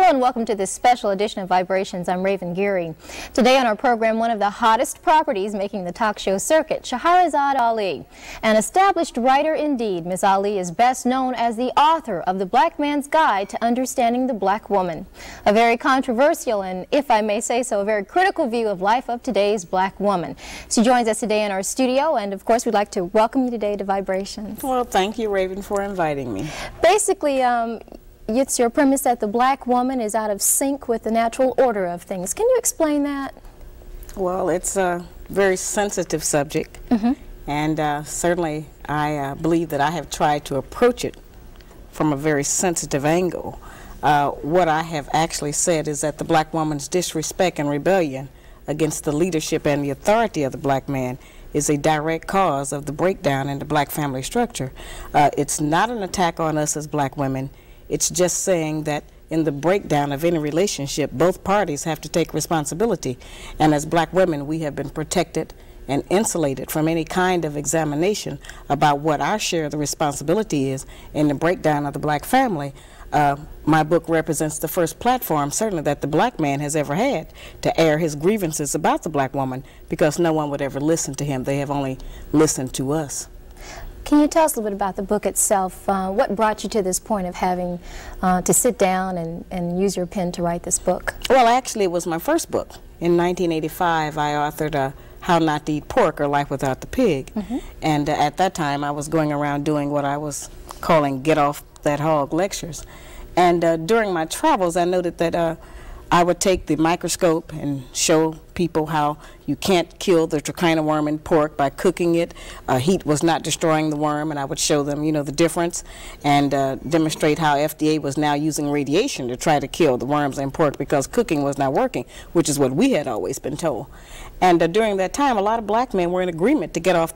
Hello and welcome to this special edition of Vibrations. I'm Raven Geary. Today on our program, one of the hottest properties making the talk show circuit, Shahrazad Ali. An established writer indeed, Ms. Ali is best known as the author of The Black Man's Guide to Understanding the Black Woman. A very controversial and, if I may say so, a very critical view of life of today's black woman. She joins us today in our studio, and of course we'd like to welcome you today to Vibrations. Well, thank you, Raven, for inviting me. Basically, it's your premise that the black woman is out of sync with the natural order of things. Can you explain that? Well, it's a very sensitive subject, and certainly I believe that I have tried to approach it from a very sensitive angle. What I have actually said is that the black woman's disrespect and rebellion against the leadership and the authority of the black man is a direct cause of the breakdown in the black family structure. It's not an attack on us as black women. It's just saying that in the breakdown of any relationship, both parties have to take responsibility. And as black women, we have been protected and insulated from any kind of examination about what our share of the responsibility is in the breakdown of the black family. My book represents the first platform, certainly, that the black man has ever had to air his grievances about the black woman, because no one would ever listen to him. They have only listened to us. Can you tell us a little bit about the book itself? What brought you to this point of having to sit down and use your pen to write this book? Well, actually, it was my first book. In 1985, I authored How Not to Eat Pork or Life Without the Pig. And at that time, I was going around doing what I was calling Get Off That Hog lectures. And during my travels, I noted that I would take the microscope and show people how you can't kill the trichina worm in pork by cooking it. Heat was not destroying the worm, and I would show them, the difference, and demonstrate how FDA was now using radiation to try to kill the worms in pork because cooking was not working, which is what we had always been told. And during that time, a lot of black men were in agreement to get off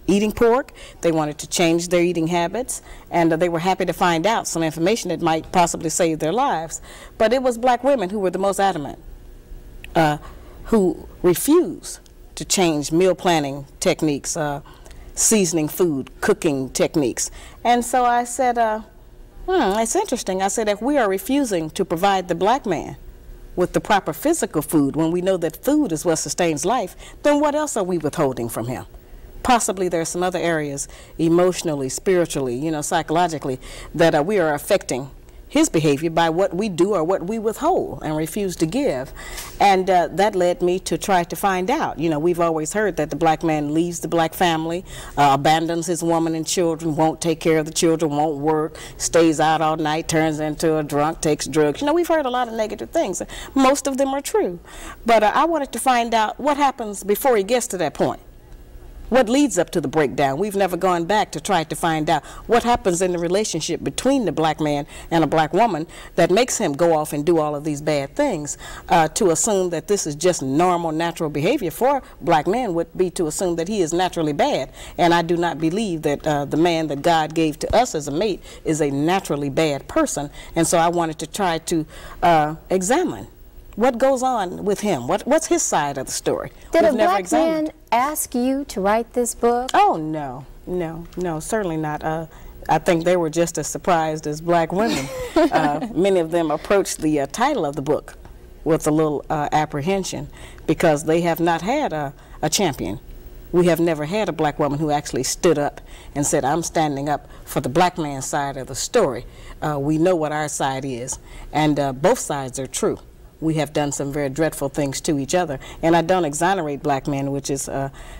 eating pork. They wanted to change their eating habits, and they were happy to find out some information that might possibly save their lives. But it was black women who were the most adamant, who refused to change meal planning techniques, seasoning food, cooking techniques. And so I said, it's interesting. I said, if we are refusing to provide the black man with the proper physical food when we know that food is what sustains life, then what else are we withholding from him? Possibly there are some other areas, emotionally, spiritually, psychologically, that we are affecting his behavior by what we do or what we withhold and refuse to give. And that led me to try to find out. We've always heard that the black man leaves the black family, abandons his woman and children, won't take care of the children, won't work, stays out all night, turns into a drunk, takes drugs. We've heard a lot of negative things. Most of them are true. But I wanted to find out what happens before he gets to that point. What leads up to the breakdown? We've never gone back to try to find out what happens in the relationship between the black man and a black woman that makes him go off and do all of these bad things. To assume that this is just normal, natural behavior for black men would be to assume that he is naturally bad. And I do not believe that the man that God gave to us as a mate is a naturally bad person. And so I wanted to try to examine what goes on with him. What's his side of the story? Did a black man ask you to write this book? Oh, no, certainly not. I think they were just as surprised as black women. Many of them approached the title of the book with a little apprehension because they have not had a champion. We have never had a black woman who actually stood up and said, I'm standing up for the black man's side of the story. We know what our side is, and both sides are true. We have done some very dreadful things to each other. And I don't exonerate black men, which is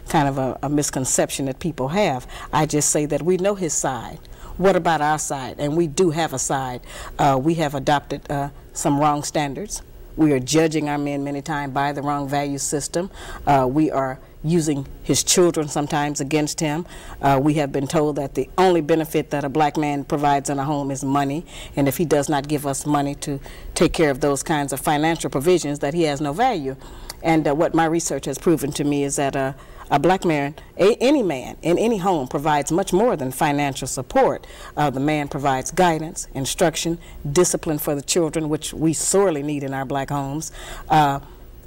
kind of a misconception that people have. I just say that we know his side. What about our side? And we do have a side. We have adopted some wrong standards. We are judging our men many times by the wrong value system. We are using his children sometimes against him. We have been told that the only benefit that a black man provides in a home is money, and if he does not give us money to take care of those kinds of financial provisions, that he has no value. And what my research has proven to me is that a black man, any man in any home, provides much more than financial support. The man provides guidance, instruction, discipline for the children, which we sorely need in our black homes.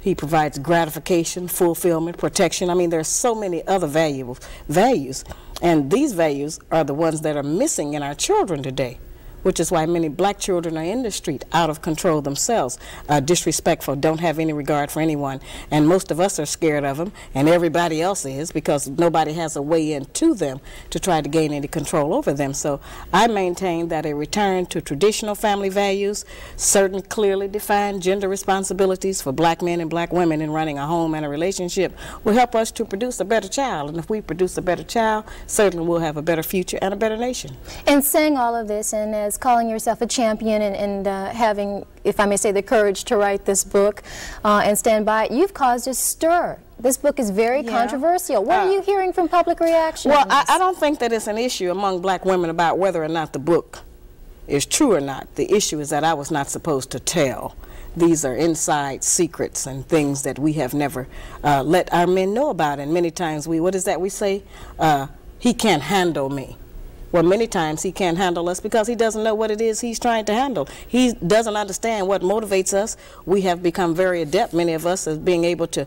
He provides gratification, fulfillment, protection. I mean, there's so many other values, and these values are the ones that are missing in our children today. which is why many black children are in the street, out of control themselves, disrespectful, don't have any regard for anyone. And most of us are scared of them, and everybody else is, because nobody has a way into them to try to gain any control over them. So I maintain that a return to traditional family values, certain clearly defined gender responsibilities for black men and black women in running a home and a relationship will help us to produce a better child. And if we produce a better child, certainly we'll have a better future and a better nation. And saying all of this, and as calling yourself a champion, and having, if I may say, the courage to write this book and stand by it, you've caused a stir. This book is very controversial. What are you hearing from public reaction? Well, I don't think that it's an issue among black women about whether or not the book is true or not. The issue is that I was not supposed to tell. These are inside secrets and things that we have never let our men know about. And many times what is that we say? He can't handle me. Well, many times he can't handle us because he doesn't know what it is he's trying to handle. He doesn't understand what motivates us. We have become very adept, many of us, as being able to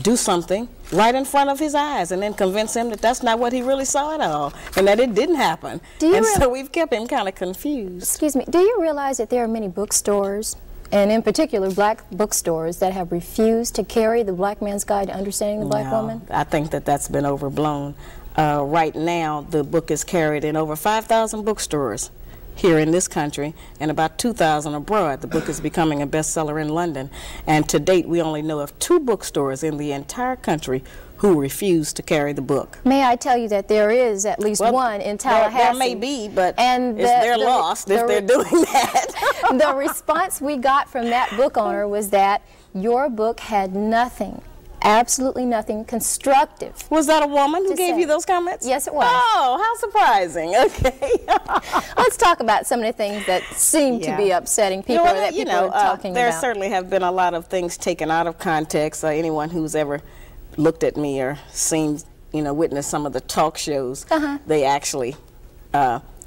do something right in front of his eyes and then convince him that that's not what he really saw at all and that it didn't happen. And so we've kept him kind of confused. Excuse me. Do you realize that there are many bookstores, and in particular black bookstores, that have refused to carry the Black Man's Guide to Understanding the Black Woman? I think that that's been overblown. Right now, the book is carried in over 5,000 bookstores here in this country and about 2,000 abroad. The book is becoming a bestseller in London. And to date, we only know of 2 bookstores in the entire country who refuse to carry the book. May I tell you that there is at least one in Tallahassee? There may be, but they're lost if they're doing that. The response we got from that book owner was that your book had nothing, absolutely nothing constructive. Was that a woman who gave you those comments? Yes, it was. Oh, how surprising. Okay. Let's talk about some of the things that seem to be upsetting people, or that people are talking there about. Certainly have been a lot of things taken out of context. Anyone who's ever looked at me or seen, witnessed some of the talk shows, they actually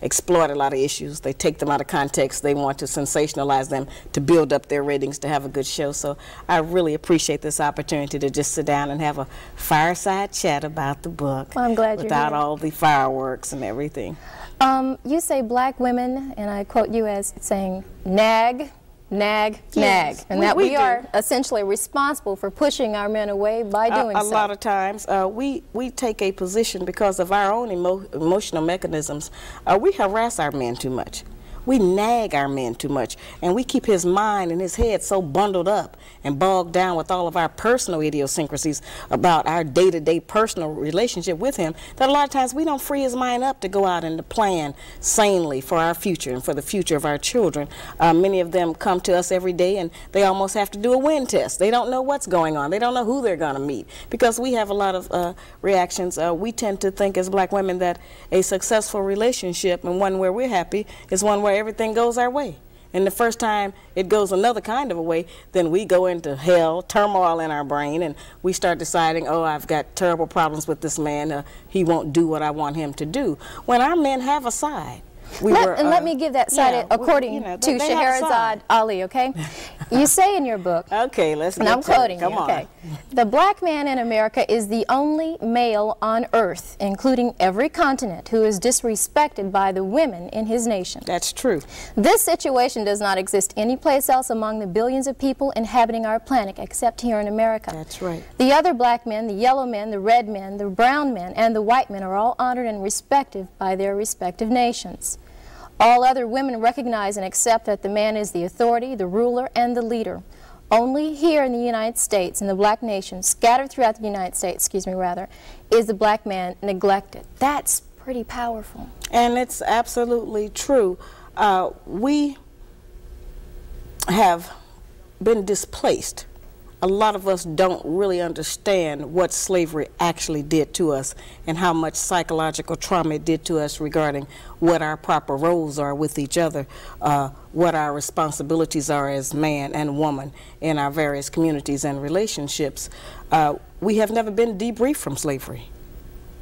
exploit a lot of issues. They take them out of context. They want to sensationalize them to build up their ratings to have a good show. So I really appreciate this opportunity to just sit down and have a fireside chat about the book. Well, I'm glad you're without here. all the fireworks and everything. You say black women, and I quote you as saying, nag, nag, nag, and that we are essentially responsible for pushing our men away by doing so. A lot of times we take a position because of our own emotional mechanisms. We harass our men too much. We nag our men too much, and we keep his mind and his head so bundled up and bogged down with all of our personal idiosyncrasies about our day-to-day personal relationship with him that a lot of times we don't free his mind up to go out and to plan sanely for our future and for the future of our children. Many of them come to us every day and they almost have to do a wind test. They don't know what's going on. They don't know who they're going to meet because we have a lot of reactions. We tend to think as black women that a successful relationship and one where we're happy is one where everything goes our way. And the first time it goes another kind of a way, then we go into hell, turmoil in our brain, and we start deciding, oh, I've got terrible problems with this man. He won't do what I want him to do. When our men have a side. Let me give that side according to Shahrazad Ali, okay? You say in your book, okay, let's and I'm quoting you, okay? The black man in America is the only male on earth, including every continent, who is disrespected by the women in his nation. That's true. This situation does not exist anyplace else among the billions of people inhabiting our planet except here in America. That's right. The other black men, the yellow men, the red men, the brown men, and the white men are all honored and respected by their respective nations. All other women recognize and accept that the man is the authority, the ruler, and the leader. Only here in the United States, in the black nation, scattered throughout the United States, excuse me, rather, is the black man neglected. That's pretty powerful. And it's absolutely true. We have been displaced. A lot of us don't really understand what slavery actually did to us and how much psychological trauma it did to us regarding what our proper roles are with each other, what our responsibilities are as man and woman in our various communities and relationships. We have never been debriefed from slavery.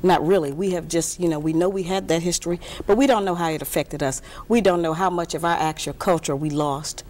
Not really. We have just, we know we had that history, but we don't know how it affected us. We don't know how much of our actual culture we lost,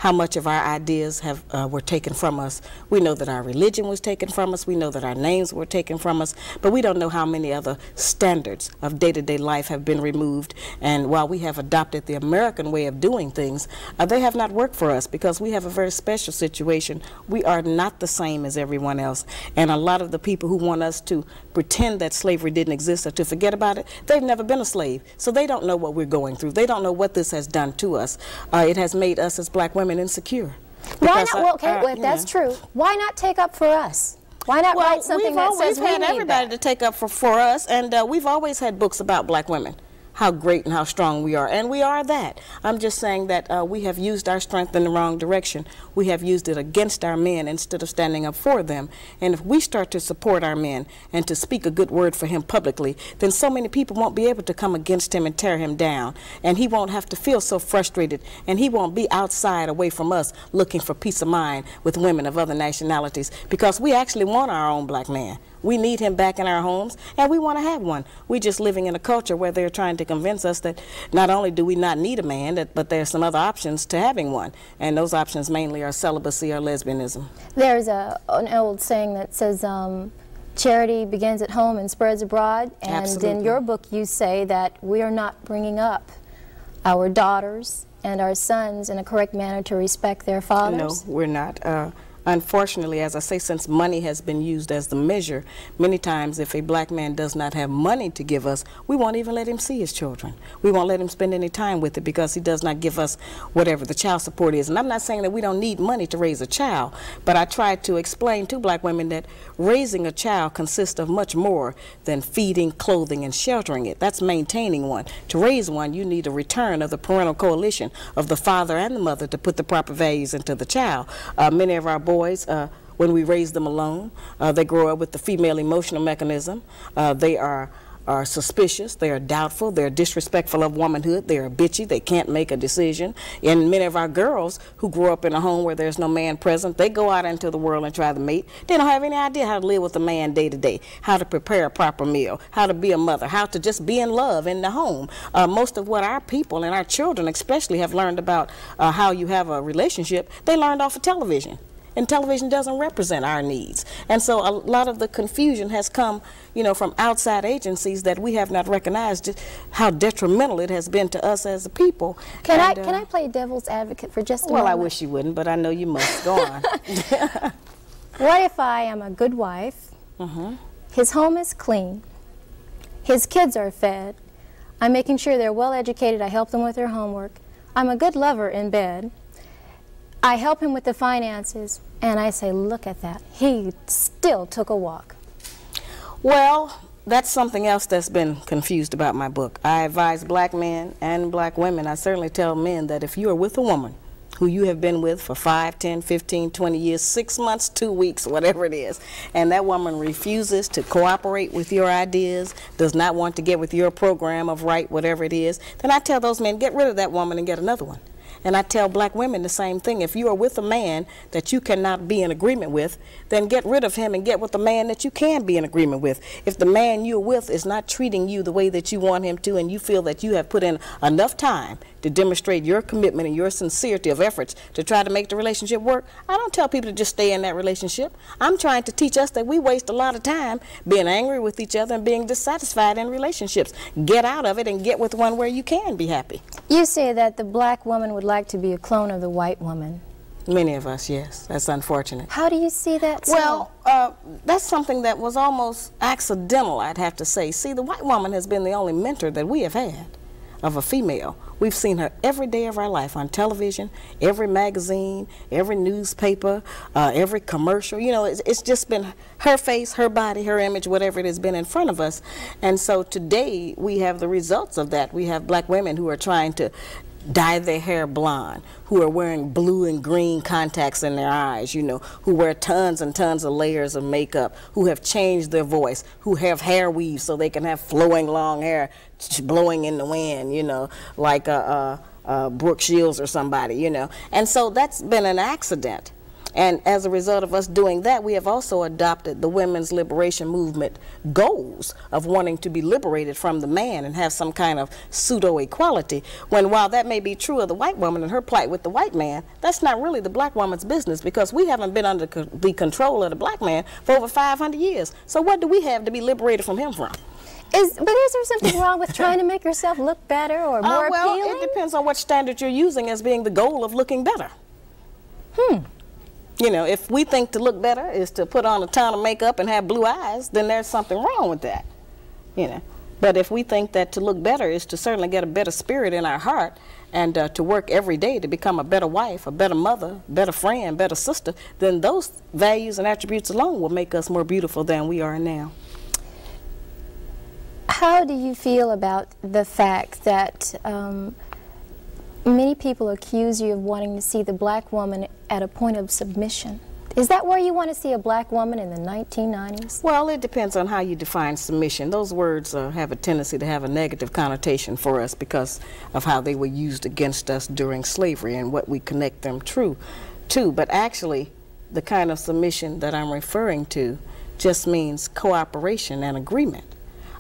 how much of our ideas were taken from us. We know that our religion was taken from us. We know that our names were taken from us. But we don't know how many other standards of day-to-day life have been removed. And while we have adopted the American way of doing things, they have not worked for us because we have a very special situation. We are not the same as everyone else. And a lot of the people who want us to pretend that slavery didn't exist or to forget about it, they've never been a slave. So they don't know what we're going through. They don't know what this has done to us. It has made us as black women insecure. Why not? Well, okay, well, if that's true, why not take up for us? Why not write something that says we need that? We've had everybody to take up for us, and we've always had books about black women, how great and how strong we are, and we are that. I'm just saying that we have used our strength in the wrong direction. We have used it against our men instead of standing up for them. And if we start to support our men and to speak a good word for him publicly, then so many people won't be able to come against him and tear him down, and he won't have to feel so frustrated, and he won't be outside away from us looking for peace of mind with women of other nationalities, because we actually want our own black man. We need him back in our homes, and we want to have one. We're just living in a culture where they're trying to convince us that not only do we not need a man, but there are some other options to having one. And those options mainly are celibacy or lesbianism. There's an old saying that says, charity begins at home and spreads abroad. And Absolutely. In your book you say that we are not bringing up our daughters and our sons in a correct manner to respect their fathers. No, we're not. Unfortunately, as I say, since money has been used as the measure, many times if a black man does not have money to give us, we won't even let him see his children. We won't let him spend any time with it because he does not give us whatever the child support is. And I'm not saying that we don't need money to raise a child, but I try to explain to black women that raising a child consists of much more than feeding, clothing, and sheltering it. That's maintaining one. To raise one, you need a return of the parental coalition of the father and the mother to put the proper values into the child. Many of our boys, when we raise them alone, they grow up with the female emotional mechanism. They are suspicious, they are doubtful, they're disrespectful of womanhood, they are bitchy, they can't make a decision. And many of our girls who grow up in a home where there's no man present, they go out into the world and try to mate. They don't have any idea how to live with a man day to day, how to prepare a proper meal, how to be a mother, how to just be in love in the home. Most of what our people and our children especially have learned about how you have a relationship, they learned off of television. And television doesn't represent our needs. And so a lot of the confusion has come, you know, from outside agencies that we have not recognized just how detrimental it has been to us as a people. Can I play devil's advocate for just a moment? Well, I wish you wouldn't, but I know you must. Go on. What if I am a good wife, his home is clean, his kids are fed, I'm making sure they're well educated, I help them with their homework, I'm a good lover in bed, I help him with the finances, and I say, look at that, he still took a walk. Well, that's something else that's been confused about my book. I advise black men and black women, I certainly tell men that if you are with a woman who you have been with for 5, 10, 15, 20 years, 6 months, 2 weeks, whatever it is, and that woman refuses to cooperate with your ideas, does not want to get with your program of right, whatever it is, then I tell those men, get rid of that woman and get another one. And I tell black women the same thing. If you are with a man that you cannot be in agreement with, then get rid of him and get with a man that you can be in agreement with. If the man you're with is not treating you the way that you want him to, and you feel that you have put in enough time to demonstrate your commitment and your sincerity of efforts to try to make the relationship work, I don't tell people to just stay in that relationship. I'm trying to teach us that we waste a lot of time being angry with each other and being dissatisfied in relationships. Get out of it and get with one where you can be happy. You say that the black woman would like to be a clone of the white woman. Many of us, yes. That's unfortunate. How do you see that? Well, that's something that was almost accidental, I'd have to say. See, the white woman has been the only mentor that we have had of a female. We've seen her every day of our life on television, every magazine, every newspaper, every commercial. You know, it's just been her face, her body, her image, whatever it has been in front of us. And so today we have the results of that. We have black women who are trying to dye their hair blonde, who are wearing blue and green contacts in their eyes, you know, who wear tons and tons of layers of makeup, who have changed their voice, who have hair weaves so they can have flowing long hair blowing in the wind, you know, like Brooke Shields or somebody, you know. And so that's been an accident. And as a result of us doing that, we have also adopted the women's liberation movement goals of wanting to be liberated from the man and have some kind of pseudo-equality, when while that may be true of the white woman and her plight with the white man, that's not really the black woman's business, because we haven't been under the control of the black man for over 500 years. So what do we have to be liberated from him from? Is there something wrong with trying to make yourself look better or more well, appealing? It depends on what standard you're using as being the goal of looking better. You know, if we think to look better is to put on a ton of makeup and have blue eyes, then there's something wrong with that, you know. But if we think that to look better is to certainly get a better spirit in our heart and to work every day to become a better wife, a better mother, better friend, better sister, then those values and attributes alone will make us more beautiful than we are now. How do you feel about the fact that many people accuse you of wanting to see the black woman at a point of submission? Is that where you want to see a black woman in the 1990s? Well, it depends on how you define submission. Those words have a tendency to have a negative connotation for us because of how they were used against us during slavery and what we connect them to. But actually, the kind of submission that I'm referring to just means cooperation and agreement.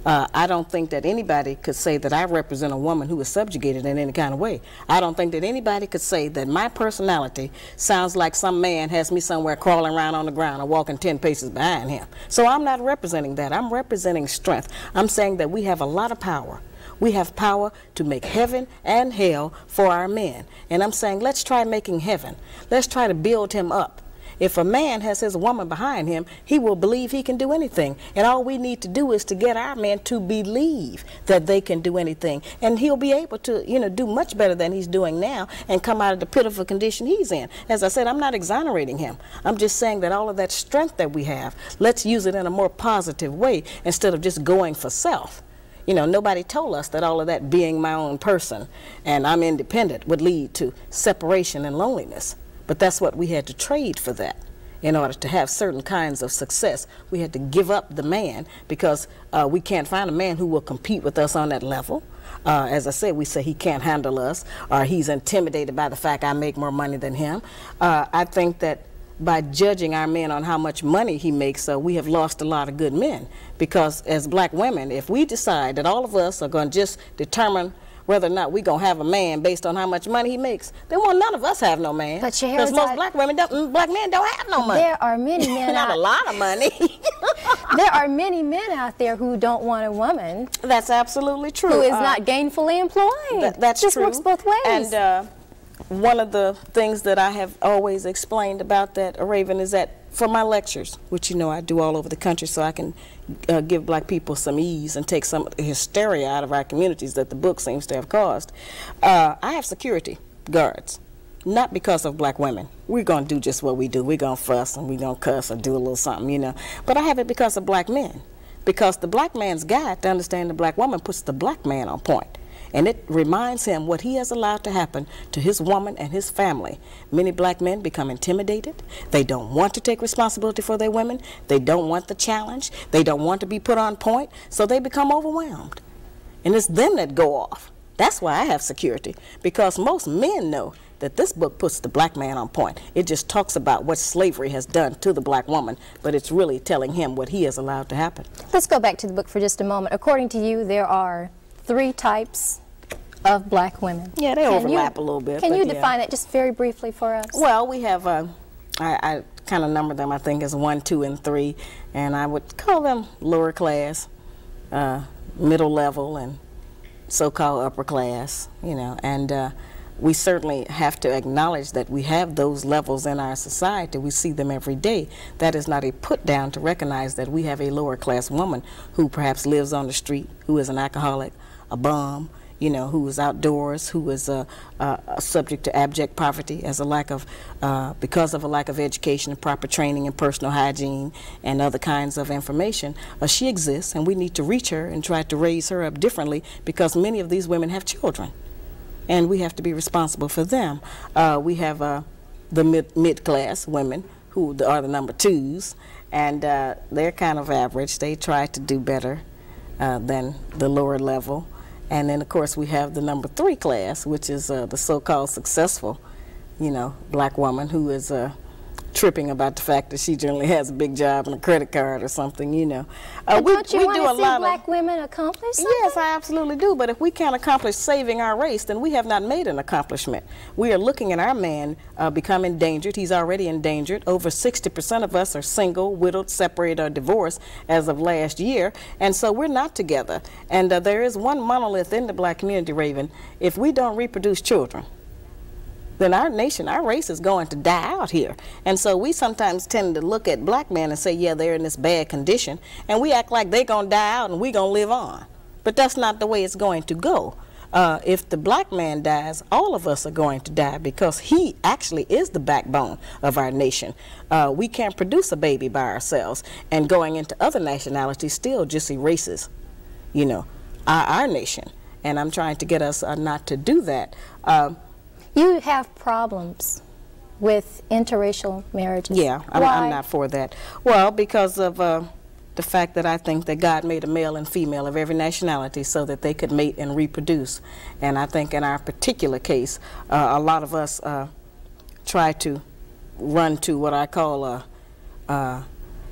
I don't think that anybody could say that I represent a woman who is subjugated in any kind of way. I don't think that anybody could say that my personality sounds like some man has me somewhere crawling around on the ground or walking 10 paces behind him. So I'm not representing that. I'm representing strength. I'm saying that we have a lot of power. We have power to make heaven and hell for our men. And I'm saying, let's try making heaven. Let's try to build him up. If a man has his woman behind him, he will believe he can do anything. And all we need to do is to get our men to believe that they can do anything. And he'll be able to, you know, do much better than he's doing now and come out of the pitiful condition he's in. As I said, I'm not exonerating him. I'm just saying that all of that strength that we have, let's use it in a more positive way instead of just going for self. You know, nobody told us that all of that being my own person and I'm independent would lead to separation and loneliness. But that's what we had to trade for that. In order to have certain kinds of success, we had to give up the man because we can't find a man who will compete with us on that level. As I said, we say he can't handle us or he's intimidated by the fact I make more money than him. I think that by judging our men on how much money he makes, we have lost a lot of good men. Because as black women, if we decide that all of us are going to just determine whether or not we're going to have a man based on how much money he makes, then won't none of us have no man. Because most black men don't have no money. There are many men not a lot of money. There are many men out there who don't want a woman. That's absolutely true. Who is not gainfully employed. That's true. This works both ways. And one of the things that I have always explained about that, Raven, is that for my lectures, which you know I do all over the country so I can give black people some ease and take some of the hysteria out of our communities that the book seems to have caused, I have security guards, not because of black women. We're going to do just what we do. We're going to fuss and we're going to cuss or do a little something, you know. But I have it because of black men. Because the black man's guide to understand the black woman puts the black man on point. And it reminds him what he has allowed to happen to his woman and his family. Many black men become intimidated. They don't want to take responsibility for their women. They don't want the challenge. They don't want to be put on point. So they become overwhelmed. And it's them that go off. That's why I have security. Because most men know that this book puts the black man on point. It just talks about what slavery has done to the black woman, but it's really telling him what he has allowed to happen. Let's go back to the book for just a moment. According to you, there are 3 types of black women. Yeah, they overlap a little bit. Can you define that just very briefly for us? Well, we have, I kind of number them, I think, as 1, 2, and 3, and I would call them lower class, middle level, and so-called upper class, you know, and we certainly have to acknowledge that we have those levels in our society. We see them every day. That is not a put down to recognize that we have a lower class woman who perhaps lives on the street, who is an alcoholic, a bum, you know, who is outdoors, who is subject to abject poverty as a lack of, because of a lack of education and proper training and personal hygiene and other kinds of information. She exists, and we need to reach her and try to raise her up differently because many of these women have children, and we have to be responsible for them. We have the mid-class women who are the number 2s, and they're kind of average. They try to do better than the lower level. And then, of course, we have the number 3 class, which is the so-called successful, you know, black woman who is tripping about the fact that she generally has a big job and a credit card or something, you know. But don't you want to see black women accomplish something? Yes, I absolutely do. But if we can't accomplish saving our race, then we have not made an accomplishment. We are looking at our man become endangered. He's already endangered. Over 60% of us are single, widowed, separated, or divorced as of last year. And so we're not together. And there is one monolith in the black community, Raven. If we don't reproduce children, then our nation, our race is going to die out here. And so we sometimes tend to look at black men and say, yeah, they're in this bad condition, and we act like they're going to die out and we're going to live on. But that's not the way it's going to go. If the black man dies, all of us are going to die, because he actually is the backbone of our nation. We can't produce a baby by ourselves, and going into other nationalities still just erases, you know, our nation. And I'm trying to get us not to do that. You have problems with interracial marriages. Yeah, I'm not for that. Well, because of the fact that I think that God made a male and female of every nationality so that they could mate and reproduce. And I think in our particular case, a lot of us try to run to what I call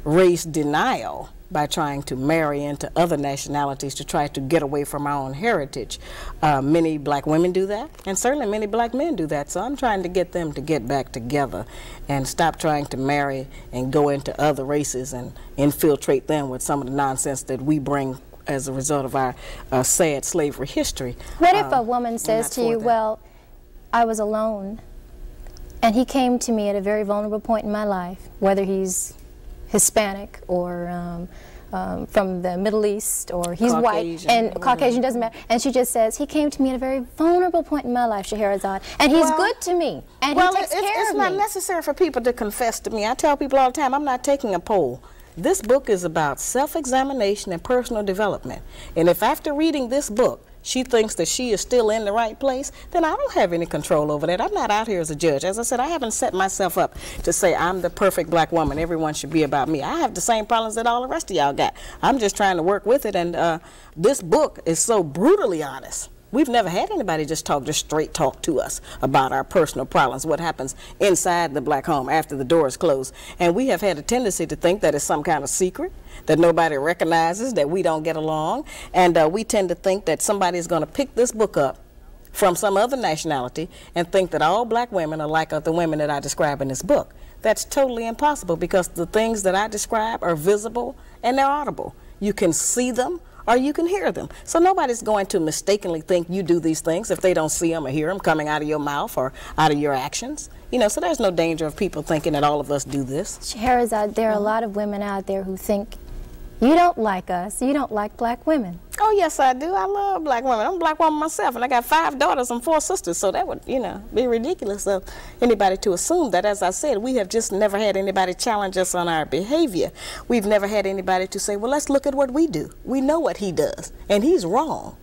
race denial by trying to marry into other nationalities to try to get away from our own heritage. Many black women do that, and certainly many black men do that. So I'm trying to get them to get back together and stop trying to marry and go into other races and infiltrate them with some of the nonsense that we bring as a result of our sad slavery history. What if a woman says to you, well, I was alone, and he came to me at a very vulnerable point in my life, whether he's Hispanic or from the Middle East, or he's white and Caucasian, doesn't matter, and she just says, he came to me at a very vulnerable point in my life, Shahrazad, and he's good to me, and he takes care of me. It's not necessary for people to confess to me. I tell people all the time, I'm not taking a poll. This book is about self-examination and personal development, and if after reading this book she thinks that she is still in the right place, then I don't have any control over that. I'm not out here as a judge. As I said, I haven't set myself up to say I'm the perfect black woman, everyone should be about me. I have the same problems that all the rest of y'all got. I'm just trying to work with it, and this book is so brutally honest. We've never had anybody just straight talk to us about our personal problems, what happens inside the black home after the door is closed. And we have had a tendency to think that it's some kind of secret, that nobody recognizes, that we don't get along. And we tend to think that somebody is going to pick this book up from some other nationality and think that all black women are like the women that I describe in this book. That's totally impossible, because the things that I describe are visible and they're audible. You can see them, or you can hear them. So nobody's going to mistakenly think you do these things if they don't see them or hear them coming out of your mouth or out of your actions. You know, so there's no danger of people thinking that all of us do this. Shahrazad, there are a lot of women out there who think you don't like us, you don't like black women. Oh, yes, I do. I love black women. I'm a black woman myself, and I got 5 daughters and 4 sisters, so that would, you know, be ridiculous of anybody to assume that. As I said, we have just never had anybody challenge us on our behavior. We've never had anybody to say, well, let's look at what we do. We know what he does, and he's wrong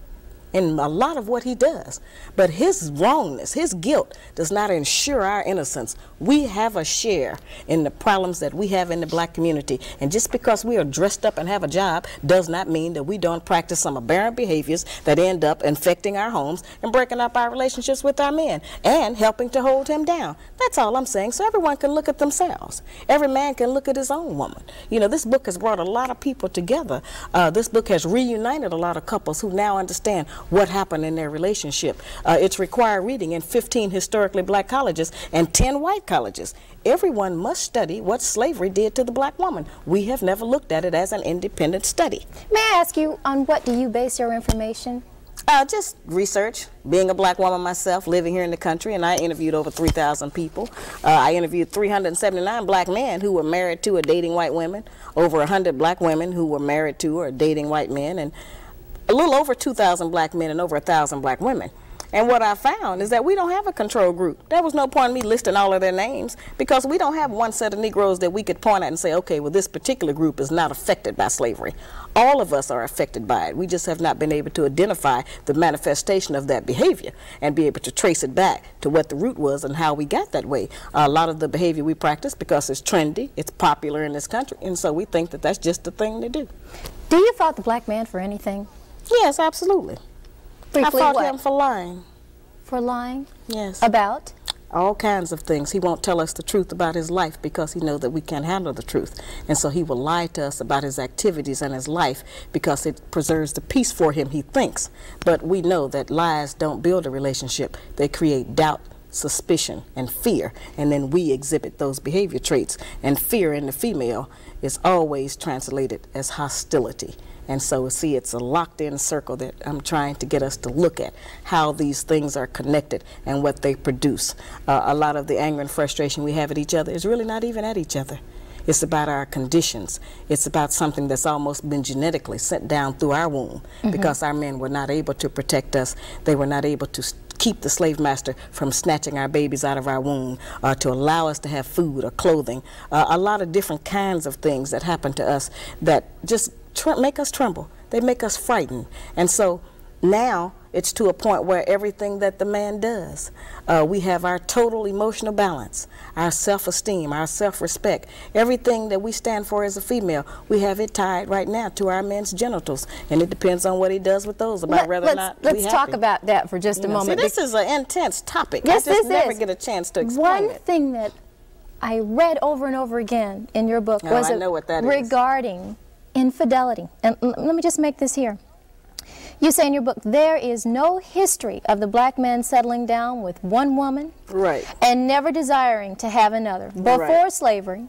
in a lot of what he does. But his wrongness, his guilt, does not ensure our innocence. We have a share in the problems that we have in the black community. And just because we are dressed up and have a job does not mean that we don't practice some aberrant behaviors that end up infecting our homes and breaking up our relationships with our men and helping to hold him down. That's all I'm saying. So everyone can look at themselves. Every man can look at his own woman. You know, this book has brought a lot of people together. This book has reunited a lot of couples who now understand what happened in their relationship. It's required reading in 15 historically black colleges and 10 white colleges. Everyone must study what slavery did to the black woman. We have never looked at it as an independent study. May I ask you, on what do you base your information? Just research, being a black woman myself, living here in the country, and I interviewed over 3,000 people. I interviewed 379 black men who were married to or dating white women, over 100 black women who were married to or dating white men, and a little over 2,000 black men and over 1,000 black women. And what I found is that we don't have a control group. There was no point in me listing all of their names, because we don't have one set of Negroes that we could point at and say, okay, well, this particular group is not affected by slavery. All of us are affected by it. We just have not been able to identify the manifestation of that behavior and be able to trace it back to what the root was and how we got that way. A lot of the behavior we practice because it's trendy, it's popular in this country, and so we think that that's just the thing to do. Do you fault the black man for anything? Yes, absolutely. Briefly, I fought him for lying. For lying? Yes. About? all kinds of things. He won't tell us the truth about his life because he knows that we can't handle the truth. And so he will lie to us about his activities and his life because it preserves the peace for him, he thinks. But we know that lies don't build a relationship. They create doubt, suspicion, and fear. And then we exhibit those behavior traits. And fear in the female is always translated as hostility. And so, see, it's a locked-in circle that I'm trying to get us to look at, how these things are connected and what they produce. A lot of the anger and frustration we have at each other is really not even at each other. It's about our conditions. It's about something that's almost been genetically sent down through our womb because our men were not able to protect us. They were not able to keep the slave master from snatching our babies out of our womb, to allow us to have food or clothing. A lot of different kinds of things that happen to us that just make us tremble. They make us frightened. And so now it's to a point where everything that the man does, we have our total emotional balance, our self-esteem, our self-respect, everything that we stand for as a female, we have it tied right now to our men's genitals. And it depends on what he does with those about whether or not Let's talk about that for just a moment. See, this is an intense topic. Yes, I just never get a chance to explain it. One thing that I read over and over again in your book was regarding infidelity. And let me just make this here. You say in your book, there is no history of the black man settling down with one woman and never desiring to have another, before slavery,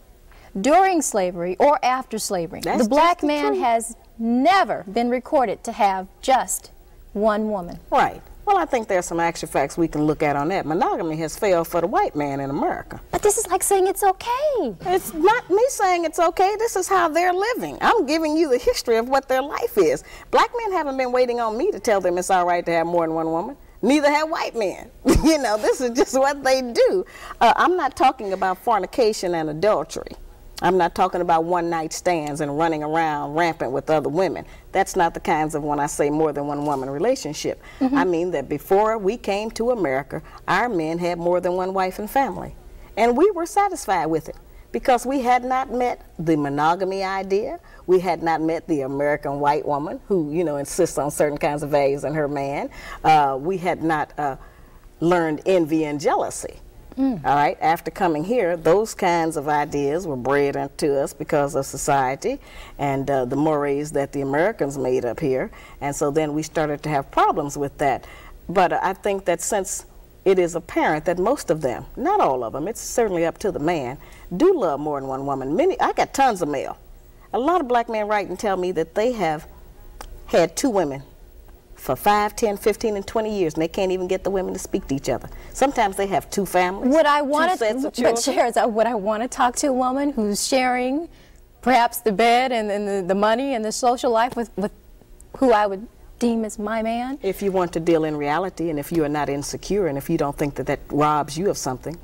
during slavery, or after slavery. The black man has never been recorded to have just one woman. Right. Well, I think there's some actual facts we can look at on that. Monogamy has failed for the white man in America. But this is like saying it's okay. It's not me saying it's okay. This is how they're living. I'm giving you the history of what their life is. Black men haven't been waiting on me to tell them it's all right to have more than one woman. Neither have white men. You know, this is just what they do. I'm not talking about fornication and adultery. I'm not talking about one-night stands and running around rampant with other women. That's not the kinds of, when I say more than one woman relationship. I mean that before we came to America, our men had more than one wife and family. And we were satisfied with it because we had not met the monogamy idea. We had not met the American white woman who, you know, insists on certain kinds of values in her man. We had not learned envy and jealousy. All right, after coming here, those kinds of ideas were bred into us because of society and the mores that the Americans made up here. And so then we started to have problems with that. But I think that since it is apparent that most of them, not all of them, it's certainly up to the man, do love more than one woman. I got tons of mail. A lot of black men write and tell me that they have had two women for 5, 10, 15, and 20 years, and they can't even get the women to speak to each other. Sometimes they have two families, would I want two sets of children. But Shahrazad, would I want to talk to a woman who's sharing perhaps the bed and the money and the social life with who I would deem as my man? If you want to deal in reality, and if you are not insecure, and if you don't think that that robs you of something,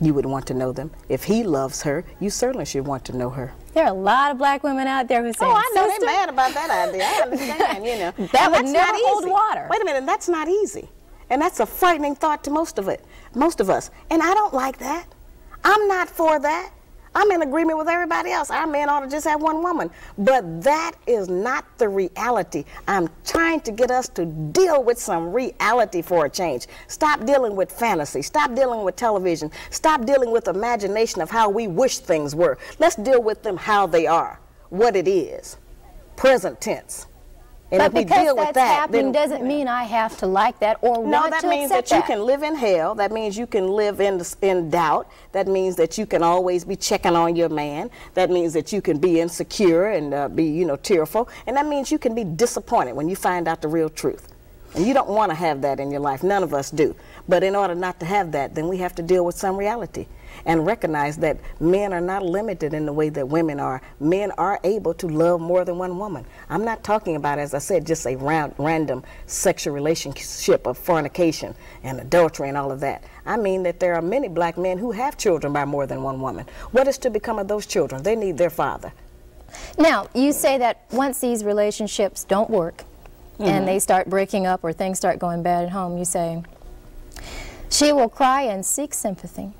you would want to know them. If he loves her, you certainly should want to know her. There are a lot of black women out there who say, oh, I know they're mad about that idea. I understand, you know. That would never hold water. Wait a minute, that's not easy. And that's a frightening thought to most of us. And I don't like that. I'm not for that. I'm in agreement with everybody else. Our men ought to just have one woman. But that is not the reality. I'm trying to get us to deal with some reality for a change. Stop dealing with fantasy. Stop dealing with television. Stop dealing with imagination of how we wish things were. Let's deal with them how they are, what it is, present tense. And but if we because deal that's with that, happening doesn't mean I have to like that or want to accept that. No, that means that you can live in hell. That means you can live in doubt. That means that you can always be checking on your man. That means that you can be insecure and be, you know, tearful. And that means you can be disappointed when you find out the real truth. And you don't want to have that in your life. None of us do. But in order not to have that, then we have to deal with some reality and recognize that men are not limited in the way that women are. Men are able to love more than one woman. I'm not talking about, as I said, just a random sexual relationship of fornication and adultery and all of that. I mean that there are many black men who have children by more than one woman. What is to become of those children? They need their father. Now, you say that once these relationships don't work, and they start breaking up or things start going bad at home, you say, she will cry and seek sympathy.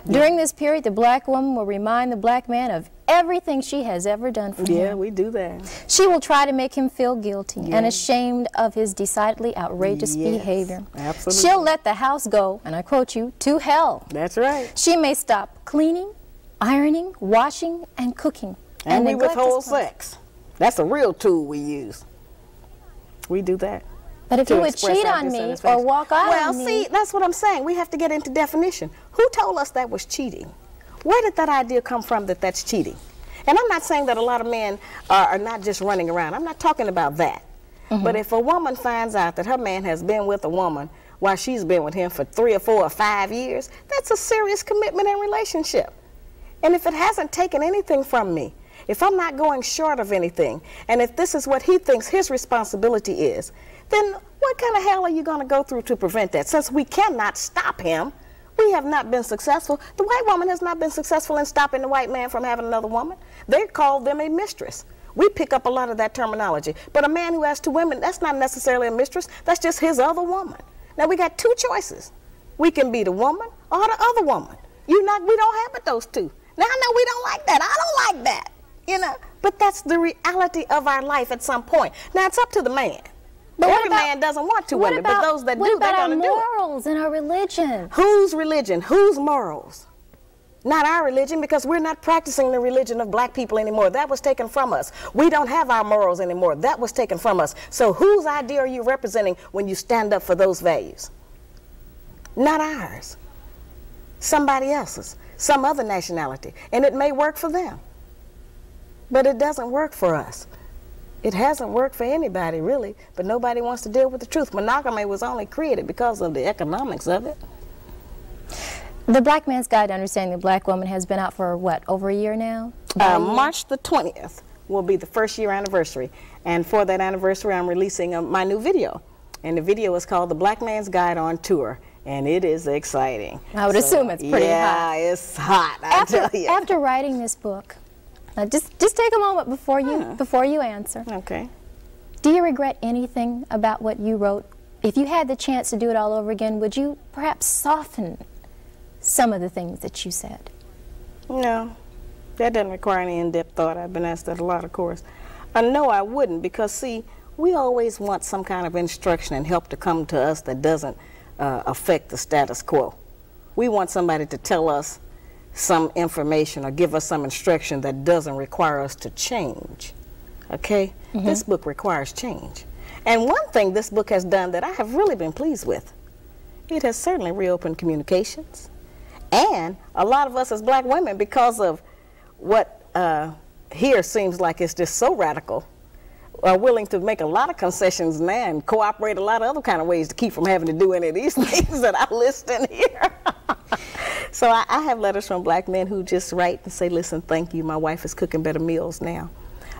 During this period, the black woman will remind the black man of everything she has ever done for him. Yeah, we do that. She will try to make him feel guilty and ashamed of his decidedly outrageous behavior. Absolutely. She'll let the house go, and I quote you, to hell. That's right. She may stop cleaning, ironing, washing, and cooking. And we withhold sex. That's a real tool we use. We do that. But if you would cheat on me or walk out on me... Well, see, that's what I'm saying. We have to get into definition. Who told us that was cheating? Where did that idea come from that that's cheating? And I'm not saying that a lot of men are not just running around. I'm not talking about that. But if a woman finds out that her man has been with a woman while she's been with him for 3 or 4 or 5 years, that's a serious commitment and relationship. And if it hasn't taken anything from me, if I'm not going short of anything, and if this is what he thinks his responsibility is, then what kind of hell are you going to go through to prevent that? Since we cannot stop him, we have not been successful. The white woman has not been successful in stopping the white man from having another woman. They call them a mistress. We pick up a lot of that terminology. But a man who has 2 women, that's not necessarily a mistress. That's just his other woman. Now, we got 2 choices. We can be the woman or the other woman. We don't have but those 2. Now, I know we don't like that. I don't like that. You know, but that's the reality of our life at some point. Now, it's up to the man. But every man doesn't want 2 women, but those that do, they're going to do it. What about our morals and our religion? Whose religion? Whose morals? Not our religion, because we're not practicing the religion of black people anymore. That was taken from us. We don't have our morals anymore. That was taken from us. So whose idea are you representing when you stand up for those values? Not ours. Somebody else's. Some other nationality. And it may work for them. But it doesn't work for us. It hasn't worked for anybody, really, but nobody wants to deal with the truth. Monogamy was only created because of the economics of it. The Black Man's Guide to Understanding the Black Woman has been out for, what, over a year now? March the 20th will be the 1st year anniversary. And for that anniversary, I'm releasing my new video. And the video is called The Black Man's Guide on Tour. And it is exciting. I would assume it's pretty hot. Yeah, it's hot, I tell you. After writing this book, just take a moment before you answer. Okay. Do you regret anything about what you wrote? If you had the chance to do it all over again, would you perhaps soften some of the things that you said? No, that doesn't require any in-depth thought. I've been asked that a lot, of course. No, I wouldn't, because see, we always want some kind of instruction and help to come to us that doesn't affect the status quo. We want somebody to tell us some information or give us some instruction that doesn't require us to change. Okay? This book requires change. And one thing this book has done that I have really been pleased with, it has certainly reopened communications. And a lot of us as black women, because of what here seems like it's just so radical, are willing to make a lot of concessions now and cooperate a lot of other kind of ways to keep from having to do any of these things that I list in here. So I have letters from black men who just write and say, listen, thank you. My wife is cooking better meals now.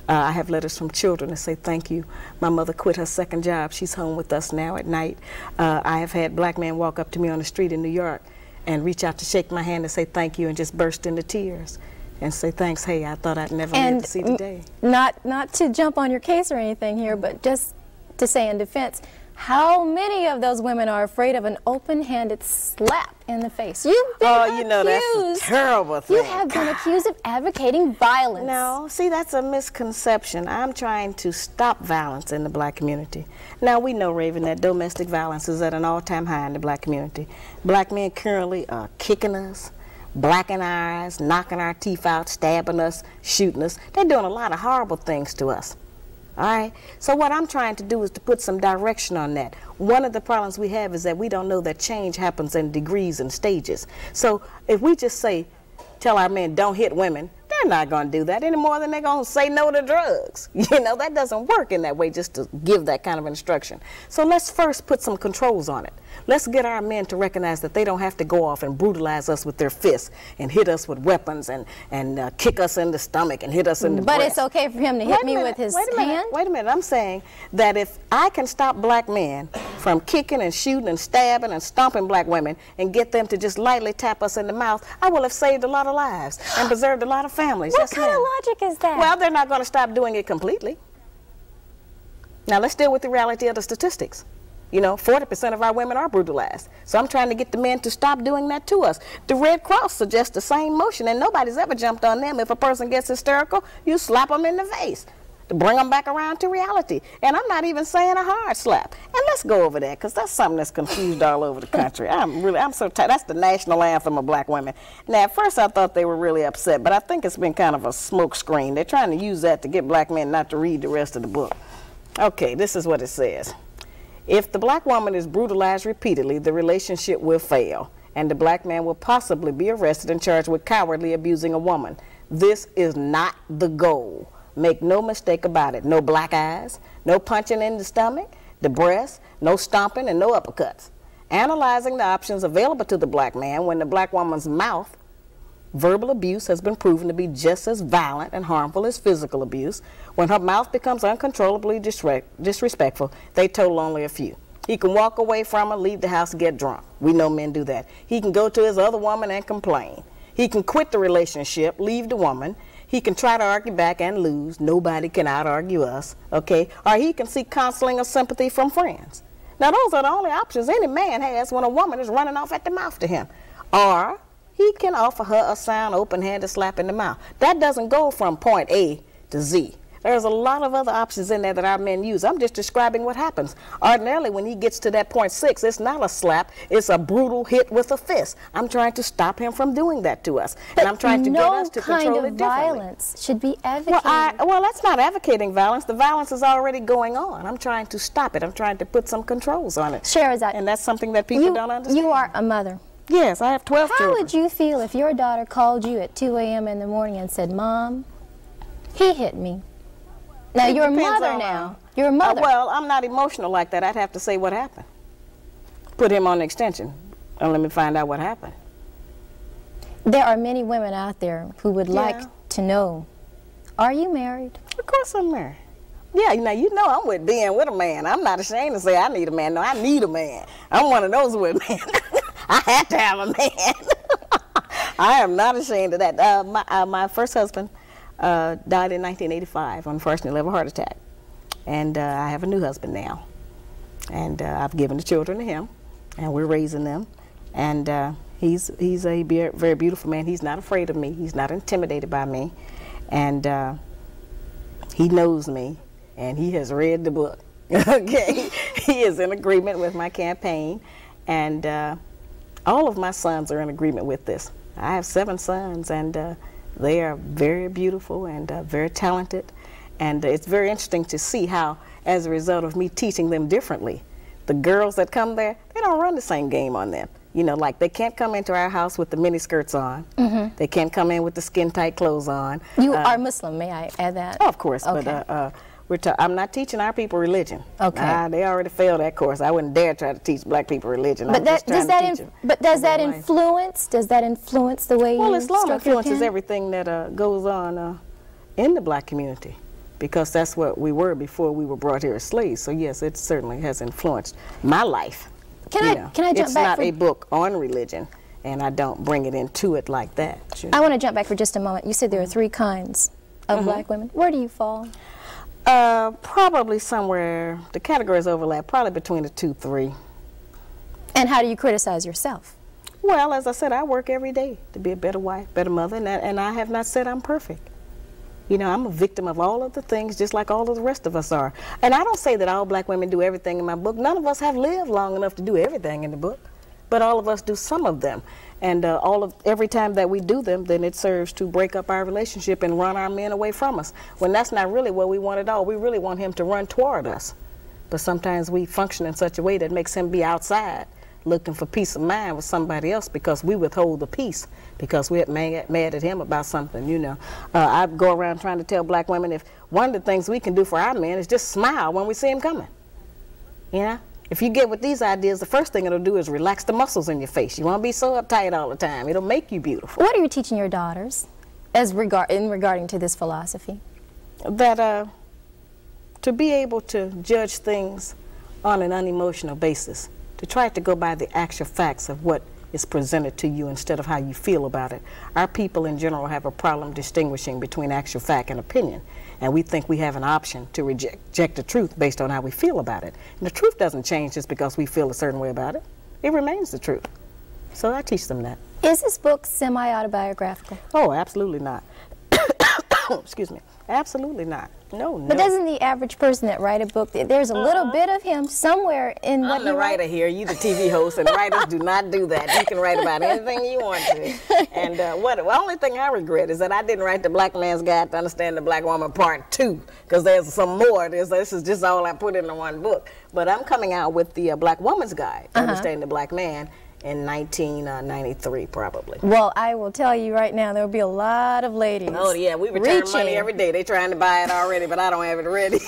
I have letters from children that say, thank you. My mother quit her 2nd job. She's home with us now at night. I have had black men walk up to me on the street in New York and reach out to shake my hand and say thank you and just burst into tears and say, thanks, hey, I thought I'd never live to see the day. Not to jump on your case or anything here, but just to say in defense, how many of those women are afraid of an open-handed slap in the face? You've been accused. You know, that's a terrible thing. You have been accused of advocating violence. No, see, that's a misconception. I'm trying to stop violence in the black community. Now, we know, Raven, that domestic violence is at an all-time high in the black community. Black men currently are kicking us, blacking our eyes, knocking our teeth out, stabbing us, shooting us. They're doing a lot of horrible things to us. All right, so what I'm trying to do is to put some direction on that. One of the problems we have is that we don't know that change happens in degrees and stages. So if we just tell our men don't hit women, they're not going to do that any more than they're going to say no to drugs. You know, that doesn't work in that way, just to give that kind of instruction. So let's first put some controls on it. Let's get our men to recognize that they don't have to go off and brutalize us with their fists and hit us with weapons and kick us in the stomach and hit us in the breast. But it's okay for him to hit me with his hand? Wait a minute. I'm saying that if I can stop black men from kicking and shooting and stabbing and stomping black women and get them to just lightly tap us in the mouth, I will have saved a lot of lives and preserved a lot of families. What kind of logic is that? Well, they're not going to stop doing it completely. Now, let's deal with the reality of the statistics. You know, 40% of our women are brutalized. So I'm trying to get the men to stop doing that to us. The Red Cross suggests the same motion, and nobody's ever jumped on them. If a person gets hysterical, you slap them in the face to bring them back around to reality. And I'm not even saying a hard slap. And let's go over that, because that's something that's confused all over the country. I'm so tired. That's the national anthem of black women. Now, at first I thought they were really upset, but I think it's been kind of a smoke screen. They're trying to use that to get black men not to read the rest of the book. Okay, this is what it says. If the black woman is brutalized repeatedly, the relationship will fail, and the black man will possibly be arrested and charged with cowardly abusing a woman. This is not the goal. Make no mistake about it. No black eyes, no punching in the stomach, the breast, no stomping, and no uppercuts. Analyzing the options available to the black man when the black woman's mouth, verbal abuse has been proven to be just as violent and harmful as physical abuse. When her mouth becomes uncontrollably disrespectful, they total only a few. He can walk away from her, leave the house, get drunk. We know men do that. He can go to his other woman and complain. He can quit the relationship, leave the woman. He can try to argue back and lose. Nobody can out-argue us, okay? Or he can seek counseling or sympathy from friends. Now, those are the only options any man has when a woman is running off at the mouth to him. Or he can offer her a sound, open-handed slap in the mouth. That doesn't go from point A to Z. There's a lot of other options in there that our men use. I'm just describing what happens. Ordinarily, when he gets to that point 6, it's not a slap, it's a brutal hit with a fist. I'm trying to stop him from doing that to us. But and I'm trying to get us to control it differently. No kind of violence should be advocated. Well, that's not advocating violence. The violence is already going on. I'm trying to stop it. I'm trying to put some controls on it. Shahrazad, and that's something that people don't understand. You are a mother. Yes, I have 12 children. How would you feel if your daughter called you at 2 a.m. in the morning and said, "Mom, he hit me"? Now, you're a mother now. You're a mother. Well, I'm not emotional like that. I'd have to say what happened. Put him on the extension and let me find out what happened. There are many women out there who would like to know, are you married? Of course I'm married. Yeah, you know I'm with being with a man. I'm not ashamed to say I need a man. No, I need a man. I'm one of those with men. I have to have a man. I am not ashamed of that. My first husband died in 1985, unfortunately, of a heart attack. And I have a new husband now. And I've given the children to him, and we're raising them. And he's a very beautiful man. He's not afraid of me. He's not intimidated by me. And he knows me, and he has read the book. Okay? He is in agreement with my campaign. And all of my sons are in agreement with this. I have 7 sons, and they are very beautiful and very talented, and it's very interesting to see how, as a result of me teaching them differently, the girls that come there, they don't run the same game on them. You know, like they can't come into our house with the mini skirts on. Mm-hmm. They can't come in with the skin-tight clothes on. You are Muslim, may I add that? Oh, of course, okay. But I'm not teaching our people religion. Okay. They already failed that course. I wouldn't dare try to teach black people religion. But does that influence the way you Well, Islam influences your everything that goes on in the black community, because that's what we were before we were brought here as slaves. So yes, it certainly has influenced my life. Can I jump back? It's not a book on religion, and I don't bring it into it like that. You know? I want to jump back for just a moment. You said there are 3 kinds of black women. Where do you fall? Probably somewhere, the categories overlap, probably between the 2, 3. And how do you criticize yourself? Well, as I said, I work every day to be a better wife, better mother, and I have not said I'm perfect. You know, I'm a victim of all of the things just like all of the rest of us are. And I don't say that all black women do everything in my book. None of us have lived long enough to do everything in the book, but all of us do some of them. And every time that we do them, then it serves to break up our relationship and run our men away from us, when that's not really what we want at all. We really want him to run toward us. But sometimes we function in such a way that makes him be outside looking for peace of mind with somebody else, because we withhold the peace because we're mad at him about something, you know. I go around trying to tell black women, if one of the things we can do for our men is just smile when we see him coming. You know? If you get with these ideas, the first thing it'll do is relax the muscles in your face. You won't be so uptight all the time. It'll make you beautiful. What are you teaching your daughters regarding to this philosophy? That to be able to judge things on an unemotional basis, to try to go by the actual facts of what is presented to you instead of how you feel about it. Our people in general have a problem distinguishing between actual fact and opinion, and we think we have an option to reject the truth based on how we feel about it. And the truth doesn't change just because we feel a certain way about it. It remains the truth. So I teach them that. Is this book semi-autobiographical? Oh, absolutely not. Excuse me. Absolutely not. No, no. But doesn't the average person that write a book, there's a little bit of him somewhere in what I'm the writer here. You the TV host, and writers do not do that. You can write about anything you want to. And the only thing I regret is that I didn't write the Black Man's Guide to Understand the Black Woman Part 2, because there's some more. This is just all I put into one book. But I'm coming out with the Black Woman's Guide to Understand the Black Man in 1993, probably. Well, I will tell you right now, there will be a lot of ladies. Oh yeah, we return money every day. They're trying to buy it already, but I don't have it ready.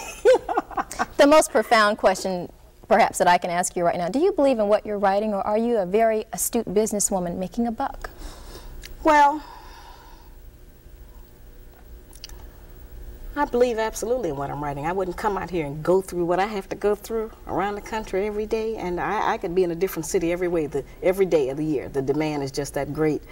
The most profound question, perhaps, that I can ask you right now: do you believe in what you're writing, or are you a very astute businesswoman making a buck? Well, I believe absolutely in what I'm writing. I wouldn't come out here and go through what I have to go through around the country every day, and I could be in a different city every day of the year. The demand is just that great.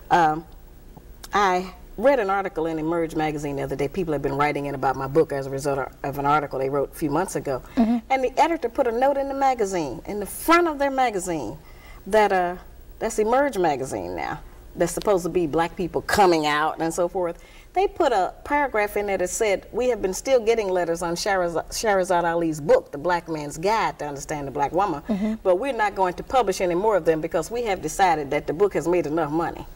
I read an article in Emerge magazine the other day. People have been writing in about my book as a result of an article they wrote a few months ago. And the editor put a note in the magazine, in the front of their magazine, that that's Emerge magazine now. That's supposed to be black people coming out and so forth. They put a paragraph in there that said, we have been still getting letters on Shahrazad Ali's book, The Black Man's Guide to Understand the Black Woman, but we're not going to publish any more of them because we have decided that the book has made enough money.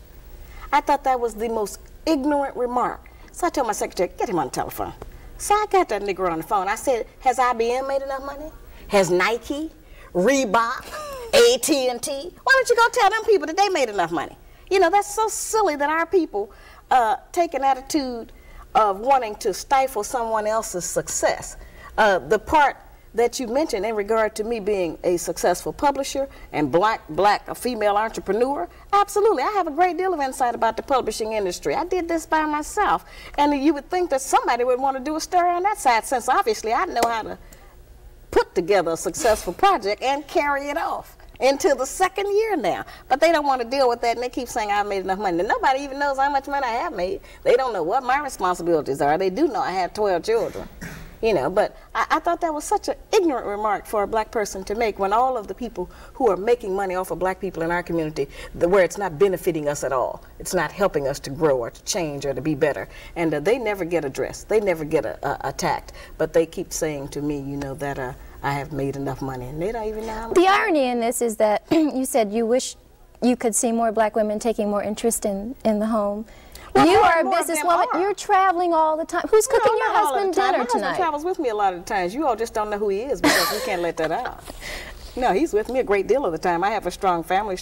I thought that was the most ignorant remark. So I told my secretary, get him on the telephone. So I got that nigger on the phone. I said, has IBM made enough money? Has Nike, Reebok, AT&T? Why don't you go tell them people that they made enough money? You know, that's so silly that our people take an attitude of wanting to stifle someone else's success. The part that you mentioned in regard to me being a successful publisher and a female entrepreneur, absolutely. I have a great deal of insight about the publishing industry. I did this by myself. And you would think that somebody would want to do a story on that side, since obviously I know how to put together a successful project and carry it off into the second year now. But they don't want to deal with that, and they keep saying I've made enough money. And nobody even knows how much money I have made. They don't know what my responsibilities are. They do know I have 12 children. You know, but I thought that was such an ignorant remark for a black person to make, when all of the people who are making money off of black people in our community, where it's not benefiting us at all. It's not helping us to grow or to change or to be better. And they never get addressed. They never get attacked. But they keep saying to me, you know, that I have made enough money, and they don't even know how much. The irony in this is that you said you wish you could see more black women taking more interest in the home. Well, you are a businesswoman. You're traveling all the time. Who's cooking your husband dinner tonight? My husband travels with me a lot of the times. You all just don't know who he is because we can't let that out. No, he's with me a great deal of the time. I have a strong family,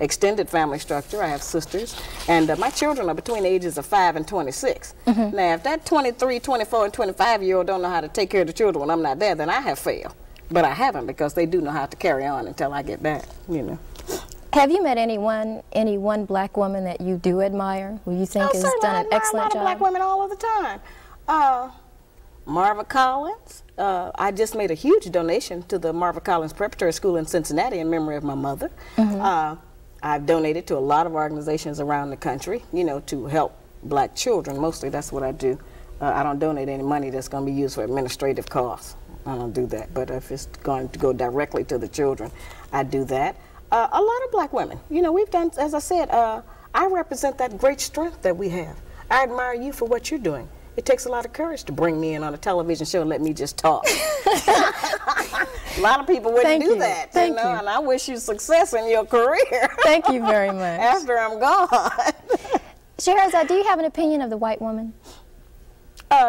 extended family structure. I have sisters, and my children are between the ages of 5 and 26. Now, if that 23, 24, and 25-year-old don't know how to take care of the children when I'm not there, then I have failed. But I haven't, because they do know how to carry on until I get back, you know. Have you met any one black woman that you do admire, who you think has done an excellent job? I admire a lot of black women all of the time. Marva Collins. I just made a huge donation to the Marva Collins Preparatory School in Cincinnati in memory of my mother. I've donated to a lot of organizations around the country, you know, to help black children. Mostly that's what I do. I don't donate any money that's going to be used for administrative costs. I don't do that. But if it's going to go directly to the children, I do that. A lot of black women. You know, we've done, as I said, I represent that great strength that we have. I admire you for what you're doing. It takes a lot of courage to bring me in on a television show and let me just talk. A lot of people wouldn't do that, you know, and I wish you success in your career. Thank you very much. After I'm gone. Shahrazad, do you have an opinion of the white woman?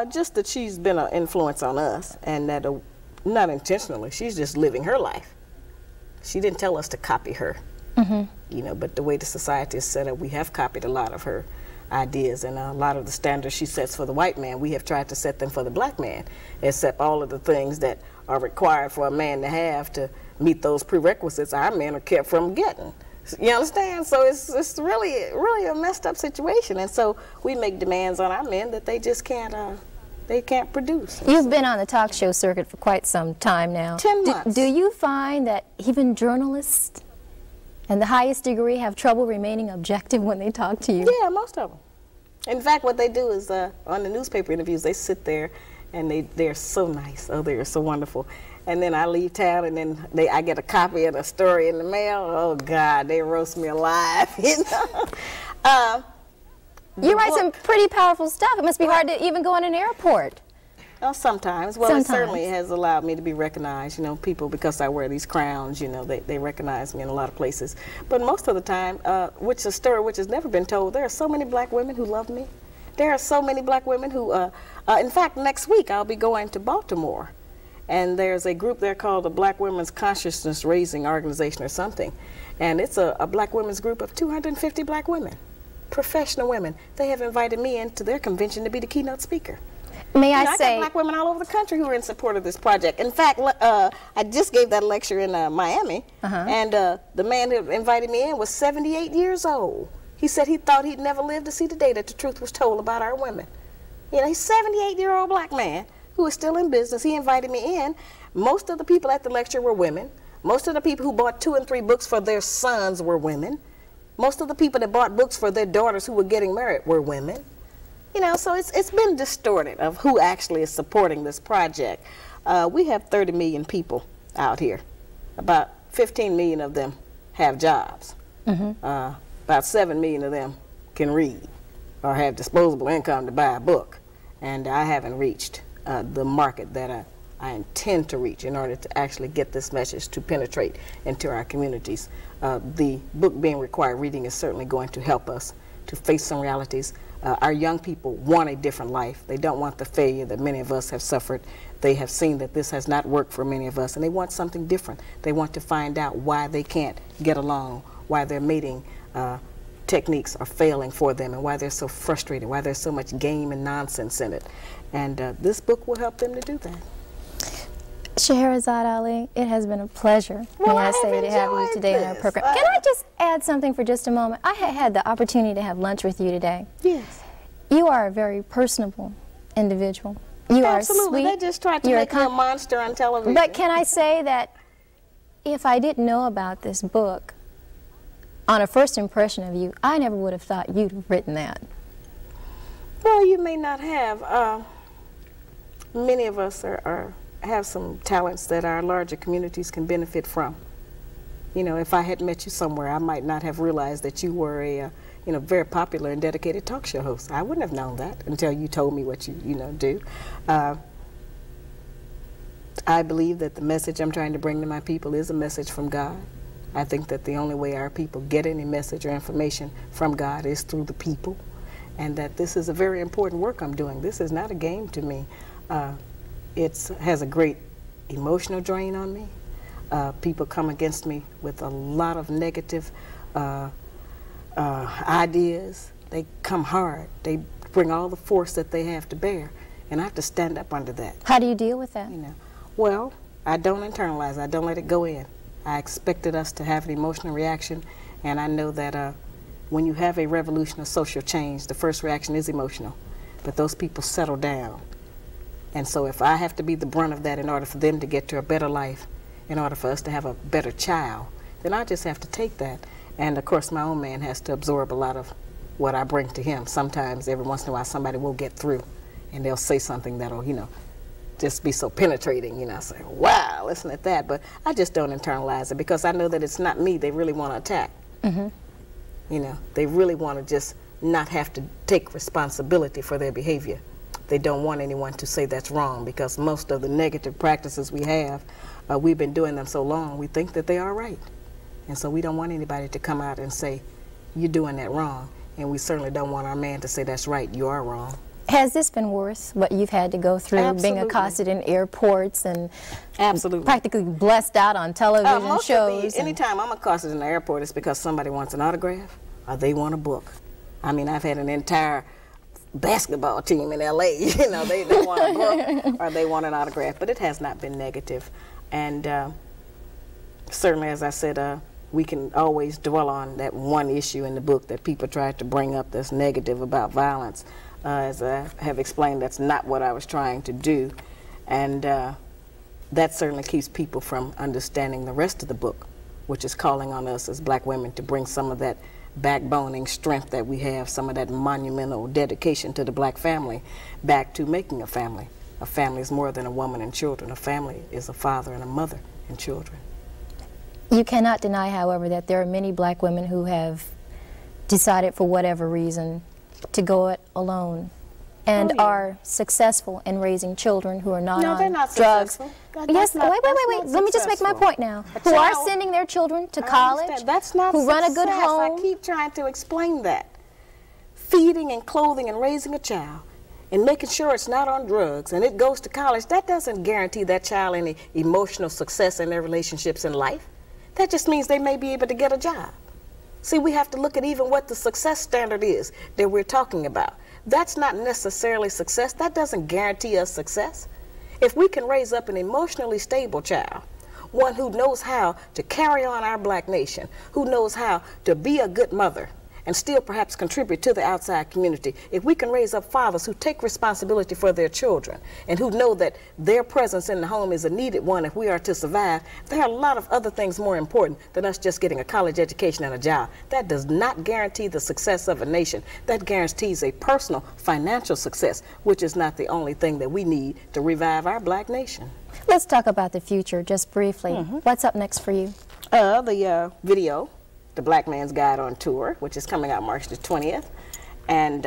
Just that she's been an influence on us, and that not intentionally, she's just living her life. She didn't tell us to copy her, you know, but the way the society is set up, we have copied a lot of her ideas, and a lot of the standards she sets for the white man, we have tried to set them for the black man, except all of the things that are required for a man to have to meet those prerequisites, our men are kept from getting. You understand? So it's really a messed up situation, and so we make demands on our men that they just can't produce. You've been on the talk show circuit for quite some time now. 10 months. Do you find that even journalists And the highest degree have trouble remaining objective when they talk to you? Yeah, most of them. In fact, what they do is on the newspaper interviews, they sit there and they're so nice. Oh, they're so wonderful. And then I leave town and then I get a copy of the story in the mail. Oh, God, they roast me alive, you know. You write some pretty powerful stuff. It must be hard to even go in an airport. Oh, sometimes. Well, Sometimes. It certainly has allowed me to be recognized. You know, people, because I wear these crowns, you know, they recognize me in a lot of places. But most of the time, which is a story which has never been told, there are so many black women who love me. There are so many black women who, in fact, next week I'll be going to Baltimore. And there's a group there called the Black Women's Consciousness Raising Organization or something. And it's a black women's group of 250 black women, professional women. They have invited me into their convention to be the keynote speaker. May I I say, got black women all over the country who are in support of this project. In fact, I just gave that lecture in Miami, and the man who invited me in was 78 years old. He said he thought he'd never live to see the day that the truth was told about our women. You know, he's a 78-year-old black man who is still in business. He invited me in. Most of the people at the lecture were women. Most of the people who bought 2 and 3 books for their sons were women. Most of the people that bought books for their daughters who were getting married were women. You know, so it's been distorted of who actually is supporting this project. We have 30 million people out here. About 15 million of them have jobs. About 7 million of them can read or have disposable income to buy a book. And I haven't reached the market that I intend to reach in order to actually get this message to penetrate into our communities. The book being required reading is certainly going to help us to face some realities. Our young people want a different life. They don't want the failure that many of us have suffered. They have seen that this has not worked for many of us, and they want something different. They want to find out why they can't get along, why their mating techniques are failing for them, and why they're so frustrated, why there's so much game and nonsense in it. And this book will help them to do that. Shahrazad Ali, it has been a pleasure, may I say, to have you today on our program. Can I just add something for just a moment? I had the opportunity to have lunch with you today. Yes. You are a very personable individual. You Absolutely. are sweet. They just tried to make me a monster on television. But can I say that if I didn't know about this book, on a first impression of you, I never would have thought you'd have written that. Well, you may not have. Many of us have some talents that our larger communities can benefit from. You know, if I had met you somewhere, I might not have realized that you were a very popular and dedicated talk show host. I wouldn't have known that until you told me what you do. I believe that the message I'm trying to bring to my people is a message from God. I think that the only way our people get any message or information from God is through the people, and that this is a very important work I'm doing. This is not a game to me. It has a great emotional drain on me. People come against me with a lot of negative ideas. They come hard. They bring all the force that they have to bear, and I have to stand up under that. How do you deal with that? You know, well, I don't internalize it. I don't let it go in. I expected us to have an emotional reaction, and I know that when you have a revolution or social change, the first reaction is emotional, but those people settle down. And so if I have to be the brunt of that in order for them to get to a better life, in order for us to have a better child, then I just have to take that. And of course, my own man has to absorb a lot of what I bring to him. Sometimes, every once in a while, somebody will get through, and they'll say something that'll, just be so penetrating, say, wow, listen at that. But I just don't internalize it, because I know that it's not me they really want to attack. They really want to just not have to take responsibility for their behavior. They don't want anyone to say that's wrong, because most of the negative practices we have, we've been doing them so long, we think that they are right. And so we don't want anybody to come out and say, you're doing that wrong. And we certainly don't want our man to say, that's right, you are wrong. Has this been worth what you've had to go through, Absolutely. being accosted in airports and Absolutely. practically blessed out on television shows? Anytime I'm accosted in the airport, it's because somebody wants an autograph or they want a book. I mean, I've had an entire basketball team in LA, they want a book or they want an autograph, but it has not been negative. And certainly, as I said, we can always dwell on that one issue in the book that people tried to bring up that's negative about violence. As I have explained, that's not what I was trying to do, and that certainly keeps people from understanding the rest of the book, which is calling on us as black women to bring some of that backboning strength that we have, some of that monumental dedication to the black family back to making a family. A family is more than a woman and children. A family is a father and a mother and children. You cannot deny, however, that there are many black women who have decided for whatever reason to go it alone and are successful in raising children who are not on they're not drugs. Successful. Yes, wait. Let me just make my point now. Who are sending their children to college, that's not who run a good home. I keep trying to explain that. Feeding and clothing and raising a child and making sure it's not on drugs and it goes to college, that doesn't guarantee that child any emotional success in their relationships in life. That just means they may be able to get a job. See, we have to look at even what the success standard is that we're talking about. That's not necessarily success. That doesn't guarantee us success. If we can raise up an emotionally stable child, one who knows how to carry on our black nation, who knows how to be a good mother, and still perhaps contribute to the outside community, if we can raise up fathers who take responsibility for their children and who know that their presence in the home is a needed one if we are to survive, there are a lot of other things more important than us just getting a college education and a job. That does not guarantee the success of a nation. That guarantees a personal financial success, which is not the only thing that we need to revive our black nation. Let's talk about the future just briefly. What's up next for you? The video, The Black Man's Guide on Tour, which is coming out March the 20th. And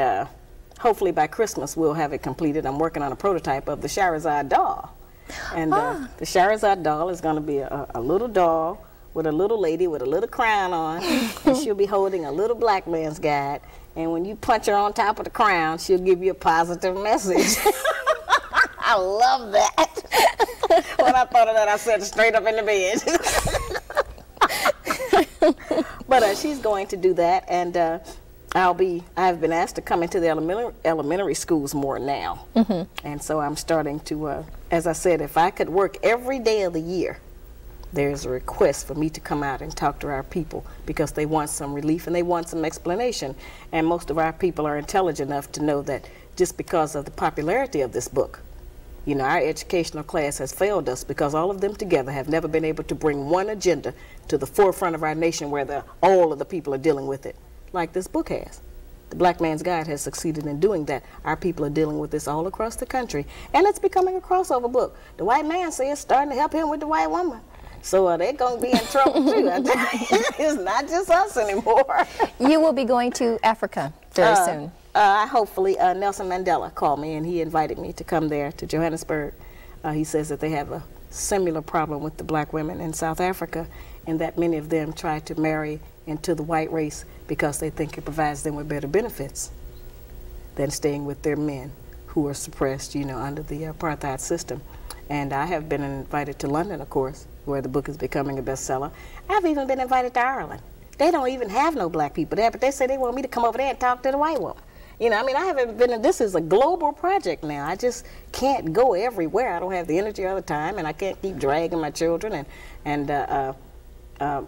hopefully by Christmas we'll have it completed. I'm working on a prototype of the Shahrazad doll. And the Shahrazad doll is going to be a little doll with a little lady with a little crown on. And she'll be holding a little black man's guide. And when you punch her on top of the crown, she'll give you a positive message. I love that. When I thought of that, I sat straight up in the bed. But she's going to do that, and I've been asked to come into the elementary schools more now. And so I'm starting to, as I said, if I could work every day of the year, there's a request for me to come out and talk to our people because they want some relief and they want some explanation. And most of our people are intelligent enough to know that just because of the popularity of this book, you know, our educational class has failed us because all of them together have never been able to bring one agenda to the forefront of our nation where all of the people are dealing with it, like this book has. The Black Man's Guide has succeeded in doing that. Our people are dealing with this all across the country, and it's becoming a crossover book. The white man says it's starting to help him with the white woman. So they're going to be in trouble too. It's not just us anymore. You will be going to Africa very soon. Hopefully, Nelson Mandela called me and he invited me to come there to Johannesburg. He says that they have a similar problem with the black women in South Africa and that many of them try to marry into the white race because they think it provides them with better benefits than staying with their men who are suppressed, you know, under the apartheid system. And I have been invited to London, of course, where the book is becoming a bestseller. I've even been invited to Ireland. They don't even have no black people there, but they say they want me to come over there and talk to the white woman. You know, I mean, I haven't been, this is a global project now. I just can't go everywhere. I don't have the energy all the time, and I can't keep dragging my children and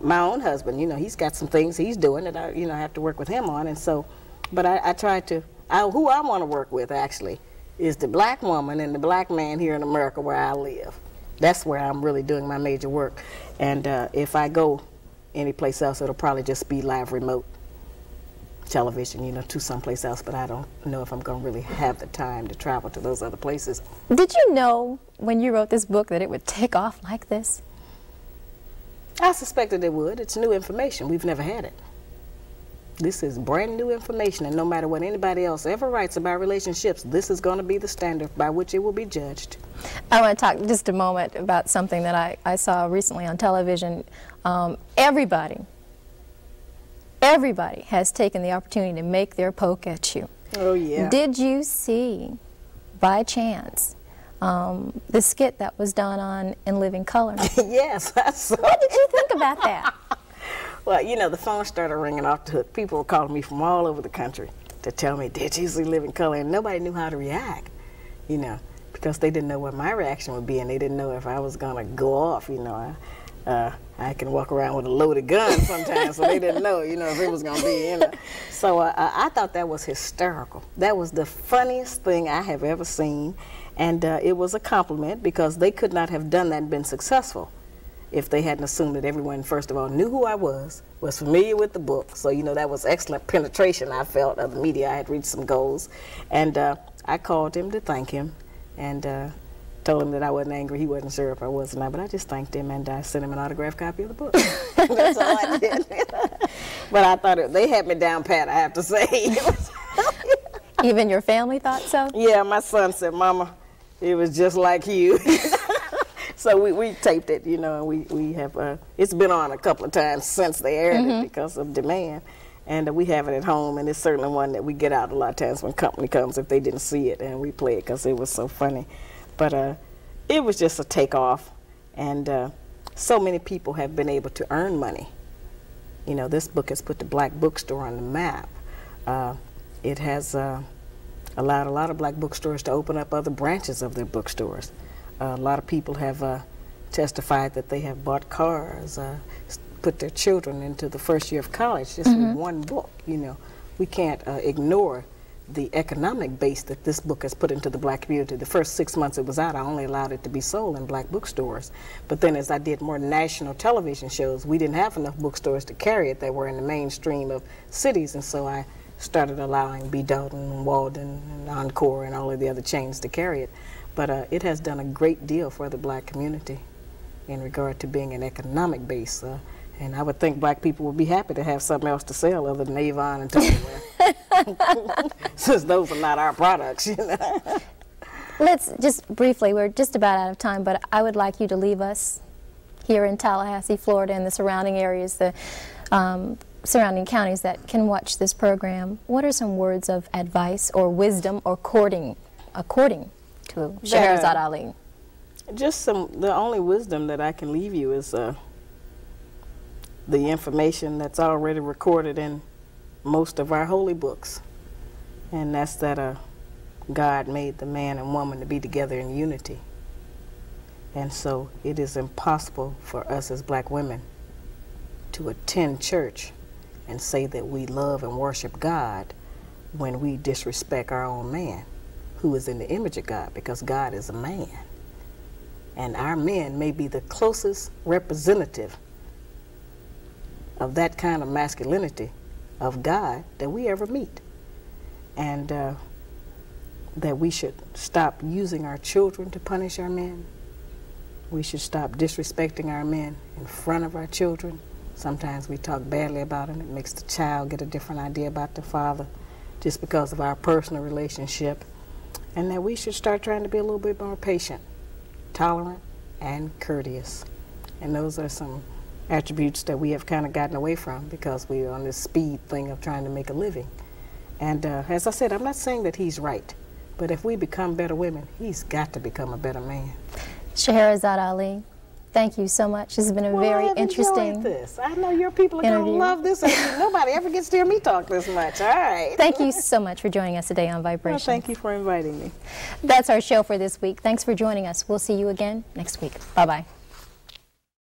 my own husband, you know, he's got some things he's doing that I, you know, have to work with him on. And so, but I try to, who I want to work with actually is the black woman and the black man here in America where I live. That's where I'm really doing my major work. And if I go anyplace else, it'll probably just be live remote television, you know, to someplace else, but I don't know if I'm going to really have the time to travel to those other places. Did you know when you wrote this book that it would take off like this? I suspected it would. It's new information. We've never had it. This is brand new information, and no matter what anybody else ever writes about relationships, this is going to be the standard by which it will be judged. I want to talk just a moment about something that I saw recently on television. Everybody has taken the opportunity to make their poke at you. Oh, yeah. Did you see, by chance, the skit that was done on In Living Color? Yes, I saw it. What did you think about that? Well, you know, the phone started ringing off the hook. People were calling me from all over the country to tell me, did you see Living Color? And nobody knew how to react, you know, because they didn't know what my reaction would be, and they didn't know if I was going to go off, you know. I can walk around with a loaded gun sometimes, so they didn't know, you know, if it was going to be, you know. So I thought that was hysterical. That was the funniest thing I have ever seen, and it was a compliment because they could not have done that and been successful if they hadn't assumed that everyone, first of all, knew who I was familiar with the book. So, you know, that was excellent penetration, I felt, of the media. I had reached some goals. And I called him to thank him and told him that I wasn't angry. He wasn't sure if I was or not, but I just thanked him and I sent him an autographed copy of the book. That's all I did. But I thought they had me down pat, I have to say. Even your family thought so? Yeah, my son said, Mama, it was just like you. So we taped it, you know, and we have, it's been on a couple of times since they aired it because of demand. And we have it at home, and it's certainly one that we get out a lot of times when company comes if they didn't see it, and we play it because it was so funny. But it was just a takeoff, and so many people have been able to earn money. You know, this book has put the black bookstore on the map. It has allowed a lot of black bookstores to open up other branches of their bookstores. A lot of people have testified that they have bought cars, put their children into the first year of college just with one book. You know, we can't ignore the economic base that this book has put into the black community. The first 6 months it was out, I only allowed it to be sold in black bookstores. But then as I did more national television shows, we didn't have enough bookstores to carry it that were in the mainstream of cities, and so I started allowing B. Dalton, Walden, and Encore, and all of the other chains to carry it. But it has done a great deal for the black community in regard to being an economic base. And I would think black people would be happy to have something else to sell other than Avon and Tupperware. Since those are not our products, you know. Let's just briefly, we're just about out of time, but I would like you to leave us here in Tallahassee, Florida, and the surrounding areas, the surrounding counties that can watch this program. What are some words of advice or wisdom or according to Shahrazad Ali? Just the only wisdom that I can leave you is the information that's already recorded in most of our holy books, and that's that God made the man and woman to be together in unity. And so it is impossible for us as black women to attend church and say that we love and worship God when we disrespect our own man, who is in the image of God, because God is a man. And our men may be the closest representative of that kind of masculinity of God that we ever meet. And that we should stop using our children to punish our men. We should stop disrespecting our men in front of our children. Sometimes we talk badly about them. It makes the child get a different idea about the father just because of our personal relationship. And that we should start trying to be a little bit more patient, tolerant, and courteous. And those are some attributes that we have kind of gotten away from because we're on this speed thing of trying to make a living. And as I said, I'm not saying that he's right, but if we become better women, he's got to become a better man. Shahrazad Ali, thank you so much. This has been a very interesting this. I know your people are going to love this. Nobody ever gets to hear me talk this much. All right. Thank you so much for joining us today on Vibration. Well, thank you for inviting me. That's our show for this week. Thanks for joining us. We'll see you again next week. Bye-bye.